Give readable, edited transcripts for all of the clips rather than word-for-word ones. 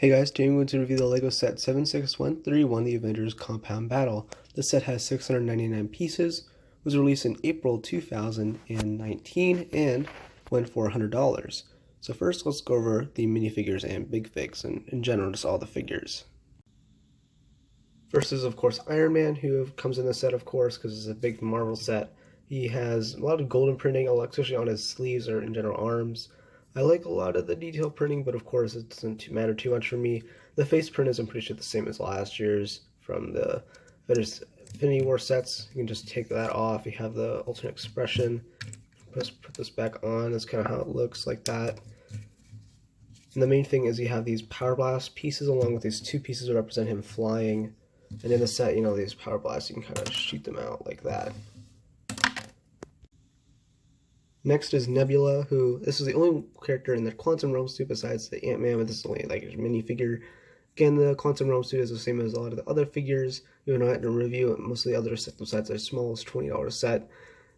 Hey guys, today I'm going to review the LEGO set 76131, the Avengers Compound Battle. This set has 699 pieces, was released in April 2019, and went for $100. So first, let's go over the minifigures and big figs, and in general, just all the figures. First is, of course, Iron Man, who comes in the set, of course, because it's a big Marvel set. He has a lot of golden printing, especially on his sleeves or in general arms. I like a lot of the detail printing, but of course it doesn't matter too much for me. The face print is, I'm pretty sure, the same as last year's from the Avengers Infinity War sets. You can just take that off. You have the alternate expression. Just put this back on. That's kind of how it looks, like that. And the main thing is you have these Power Blast pieces along with these two pieces that represent him flying. And in the set, these Power Blasts, you can kind of shoot them out like that. Next is Nebula, who, this is the only character in the Quantum Realm suit besides the Ant-Man, but this is only like a minifigure. Again, the Quantum Realm suit is the same as a lot of the other figures. Even though I had to review most of the other sets are small, it's $20 set.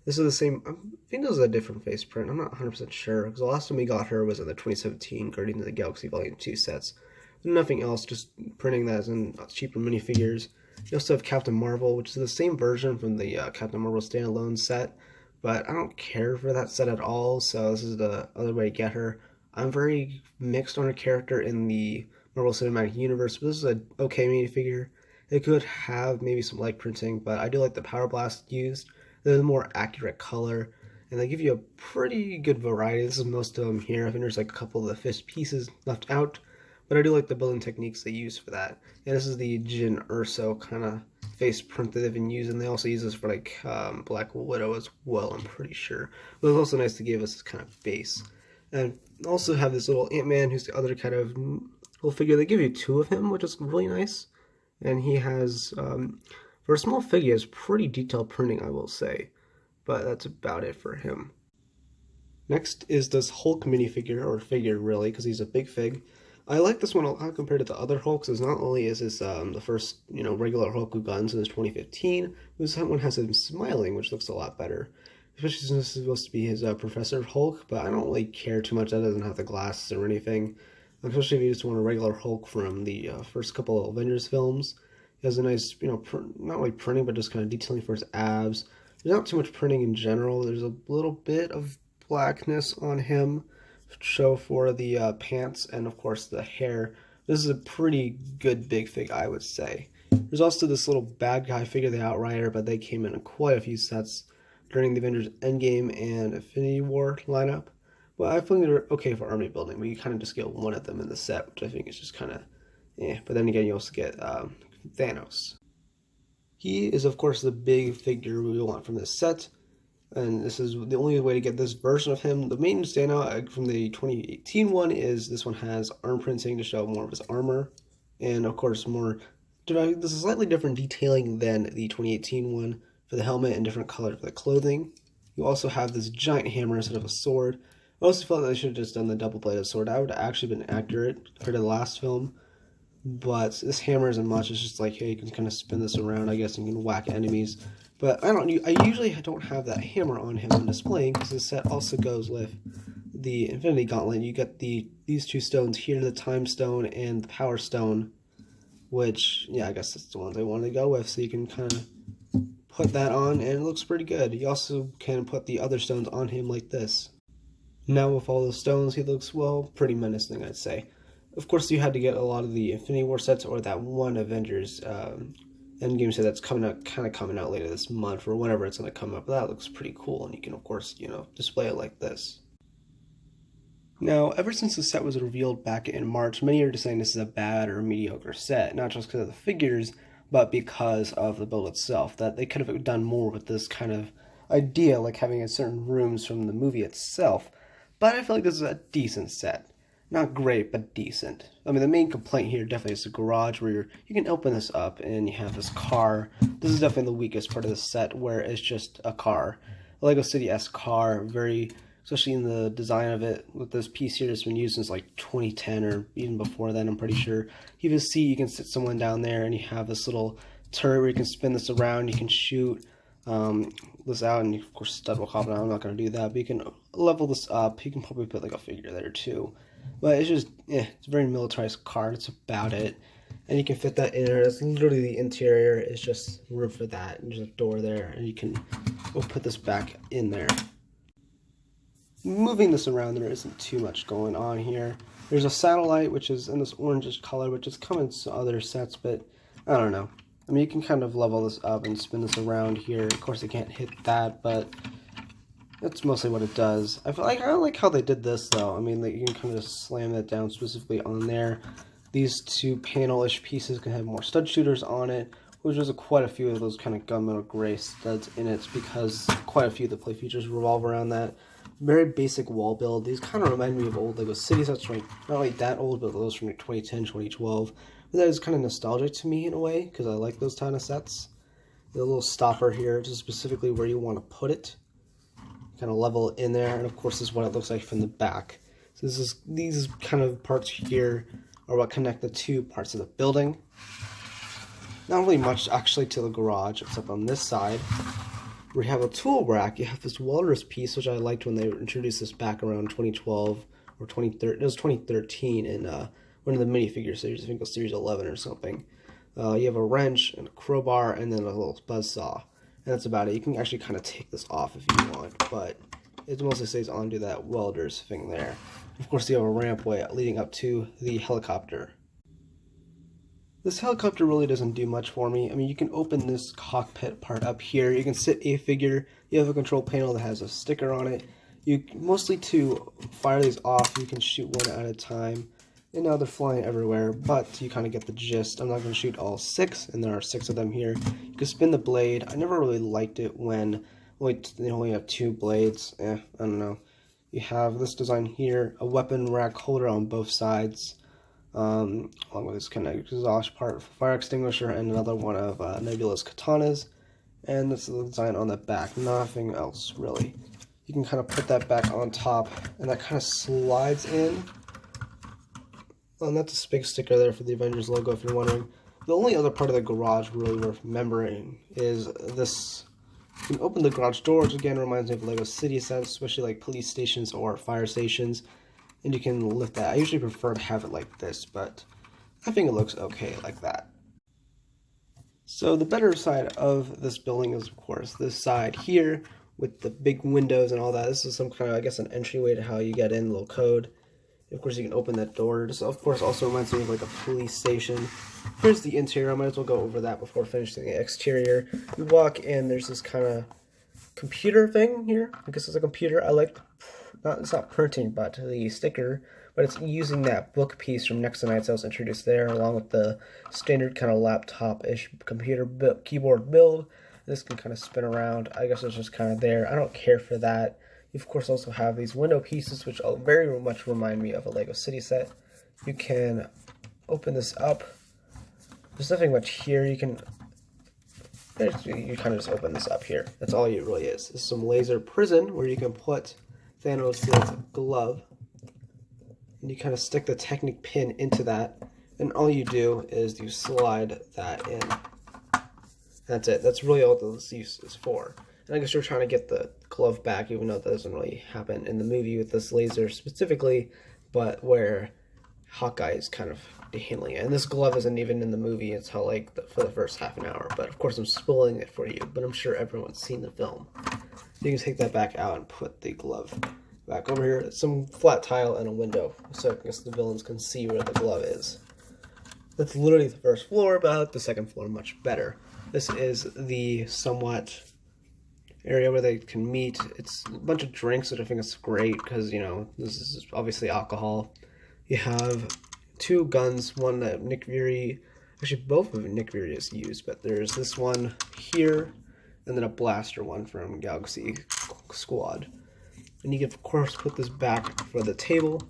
This is the same, I think this is a different face print, I'm not 100% sure, because the last time we got her was in the 2017 Guardians of the Galaxy Volume 2 sets. Nothing else, just printing that as in cheaper minifigures. You also have Captain Marvel, which is the same version from the Captain Marvel standalone set. But I don't care for that set at all, so this is the other way to get her. I'm very mixed on her character in the Marvel Cinematic Universe, but this is an okay minifigure. It could have maybe some light printing, but I do like the Power Blast used. There's a more accurate color, and they give you a pretty good variety. This is most of them here. I think there's like a couple of the fish pieces left out, but I do like the building techniques they use for that. And this is the Jin Urso kind of face print that they've been using. They also use this for like Black Widow as well, I'm pretty sure. But it's also nice to give us this kind of base. And also have this little Ant-Man, who's the other kind of little figure. They give you two of him, which is really nice. And he has, for a small figure, has pretty detailed printing, I will say. But that's about it for him. Next is this Hulk minifigure, or figure really, because he's a big fig. I like this one a lot compared to the other Hulks, as not only is this the first, regular Hulk we've gotten since 2015, this one has him smiling, which looks a lot better. Especially since this is supposed to be his Professor Hulk, but I don't really care too much. That doesn't have the glasses or anything. Especially if you just want a regular Hulk from the first couple of Avengers films. He has a nice, not really printing, but just kind of detailing for his abs. There's not too much printing in general. There's a little bit of blackness on him. Show for the pants and of course the hair. This is a pretty good big fig, I would say. There's also this little bad guy figure, the Outrider, but they came in quite a few sets during the Avengers Endgame and Infinity War lineup. But I think they're okay for army building, but you kind of just get one of them in the set, which I think is just kind of But then again, you also get Thanos. He is of course the big figure we want from this set. And this is the only way to get this version of him. The main standout from the 2018 one is this one has arm printing to show more of his armor. And of course this is slightly different detailing than the 2018 one for the helmet and different color for the clothing. You also have this giant hammer instead of a sword. I also felt that they should have just done the double-bladed sword. That would have actually been accurate compared to the last film. But this hammer isn't much. It's just like, hey, you can kind of spin this around, I guess, and you can whack enemies. But I usually don't have that hammer on him when displaying, because this set also goes with the Infinity Gauntlet. You get these two stones here, the Time Stone and the Power Stone, which, I guess that's the ones I wanted to go with. So you can kind of put that on, and it looks pretty good. You also can put the other stones on him like this. Now with all those stones, he looks, well, pretty menacing, I'd say. Of course, you had to get a lot of the Infinity War sets or that one Avengers Endgame set that's coming out later this month or whenever it's going to come up. That looks pretty cool, and you can, of course, display it like this. Now, ever since the set was revealed back in March, many are just saying this is a bad or mediocre set, not just because of the figures, but because of the build itself, that they could have done more with this kind of idea, like having certain rooms from the movie itself. But I feel like this is a decent set. Not great, but decent. I mean, the main complaint here definitely is the garage, where you can open this up and you have this car. This is definitely the weakest part of the set, where it's just a car. A Lego City-esque car, especially in the design of it, with this piece here that's been used since like 2010 or even before then, I'm pretty sure. You can see you can sit someone down there, and you have this little turret where you can spin this around, you can shoot this out, and of course stud will hop out. I'm not going to do that, but you can level this up. You can probably put like a figure there too. But it's just, it's a very militarized car. That's about it. And you can fit that in there. It's literally the interior. It's just room for that. And there's a door there. And you can put this back in there. Moving this around, there isn't too much going on here. There's a satellite, which is in this orangish color, which is coming to other sets, but I don't know. I mean, you can kind of level this up and spin this around here. Of course, you can't hit that, but that's mostly what it does. I don't like how they did this, though. I mean, you can kind of just slam that down specifically on there. These two panel-ish pieces can have more stud shooters on it, which is quite a few of those kind of gunmetal gray studs in it, because quite a few of the play features revolve around that. Very basic wall build. These kind of remind me of old Lego City sets, not like that old, but those from like 2010, 2012. But that is kind of nostalgic to me in a way, because I like those kind of sets. The little stopper here, just specifically where you want to put it. Kind of level it in there, and of course this is what it looks like from the back. So these kind of parts here are what connect the two parts of the building. Not really much actually to the garage, except on this side, where you have a tool rack. You have this Walrus piece, which I liked when they introduced this back around 2012 or 2013. It was 2013 in one of the minifigure series. I think it was Series 11 or something. You have a wrench and a crowbar, and then a little buzzsaw. And that's about it. You can actually kind of take this off if you want, but it mostly stays onto that welder's thing there. Of course, you have a rampway leading up to the helicopter. This helicopter really doesn't do much for me. I mean, you can open this cockpit part up here. You can sit a figure. You have a control panel that has a sticker on it. Mostly to fire these off, you can shoot one at a time. And now they're flying everywhere, but you kind of get the gist. I'm not going to shoot all 6, and there are 6 of them here. You can spin the blade. I never really liked it when they only have 2 blades. I don't know. You have this design here, a weapon rack holder on both sides, along with this kind of exhaust part, fire extinguisher, and another one of Nebula's katanas. And this is the design on the back. Nothing else, really. You can kind of put that back on top, and that kind of slides in. And that's a big sticker there for the Avengers logo, if you're wondering. The only other part of the garage really worth remembering is this. You can open the garage door, which again reminds me of Lego City sets, especially like police stations or fire stations. And you can lift that. I usually prefer to have it like this, but I think it looks okay like that. So the better side of this building is, of course, this side here with the big windows and all that. This is some kind of, I guess, an entryway to how you get in, a little code. Of course, you can open that door. This, of course, also reminds me of like a police station. Here's the interior. I might as well go over that before finishing the exterior. You walk in, there's this kind of computer thing here. I guess it's a computer. I like, it's not printing, but the sticker, but it's using that book piece from Next to Nights that was introduced there, along with the standard kind of laptop-ish computer keyboard build. This can kind of spin around. I guess it's just kind of there. I don't care for that. You, of course, also have these window pieces, which very much remind me of a Lego City set. You can open this up. There's nothing much here. You kind of just open this up here. That's all it really is. This is some laser prison where you can put Thanos' glove. And you kind of stick the Technic pin into that. And all you do is you slide that in. That's it. That's really all this use is for. And I guess you're trying to get the glove back, even though that doesn't really happen in the movie with this laser specifically, but where Hawkeye is kind of handling it. And this glove isn't even in the movie until like for the first half an hour. But of course I'm spoiling it for you, but I'm sure everyone's seen the film. You can take that back out and put the glove back over here. It's some flat tile and a window, so I guess the villains can see where the glove is. That's literally the first floor, but I like the second floor much better. This is the somewhat area where they can meet. It's a bunch of drinks, which I think is great because, you know, this is obviously alcohol. You have 2 guns, one that Nick Fury, actually both of Nick Fury has used, but there's this one here and then a blaster one from Galaxy Squad. And you can, of course, put this back for the table.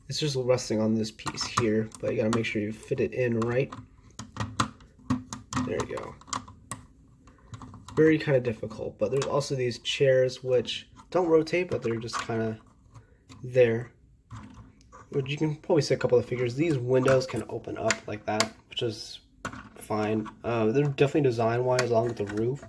It's just resting on this piece here, but you gotta make sure you fit it in right. There you go. Very kind of difficult, but there's also these chairs which don't rotate, but they're just kind of there. Which you can probably see a couple of figures. These windows can open up like that, which is fine. They're definitely design-wise, along with the roof,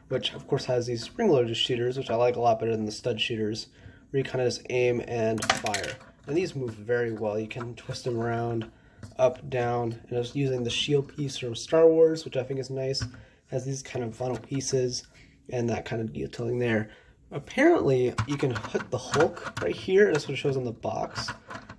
which of course has these spring-loaded shooters, which I like a lot better than the stud shooters, where you kind of just aim and fire. And these move very well. You can twist them around, up, down, and I was using the shield piece from Star Wars, which I think is nice. Has these kind of vinyl pieces and that kind of detailing there. Apparently, you can put the Hulk right here. That's what it shows on the box.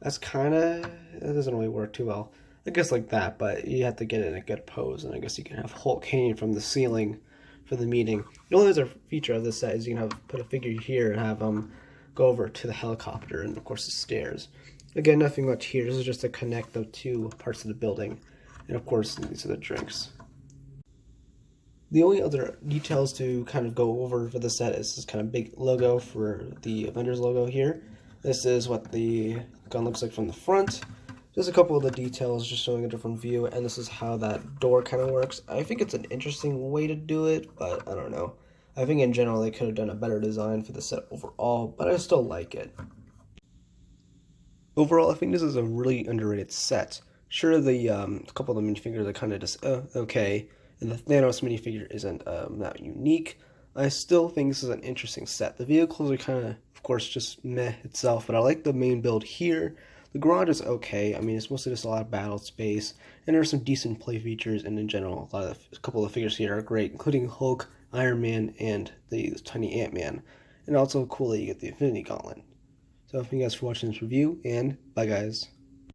That's kind of, that doesn't really work too well. I guess like that, but you have to get it in a good pose, and I guess you can have Hulk hanging from the ceiling for the meeting. The only other feature of this set is you can have put a figure here and have them go over to the helicopter and of course the stairs. Again, nothing much here. This is just to connect the two parts of the building, and of course these are the drinks. The only other details to kind of go over for the set is this kind of big logo for the Avengers logo here. This is what the gun looks like from the front. Just a couple of the details, just showing a different view, and this is how that door kind of works. I think it's an interesting way to do it, but I don't know. I think in general they could have done a better design for the set overall, but I still like it. Overall, I think this is a really underrated set. Sure, the couple of the minifigures are kind of just okay, and the Thanos minifigure isn't that unique. I still think this is an interesting set. The vehicles are kind of course, just meh itself, but I like the main build here. The garage is okay. I mean, it's mostly just a lot of battle space, and there are some decent play features, and in general, a couple of figures here are great, including Hulk, Iron Man, and the tiny Ant-Man. And also cool that you get the Infinity Gauntlet. So thank you guys for watching this review, and bye guys.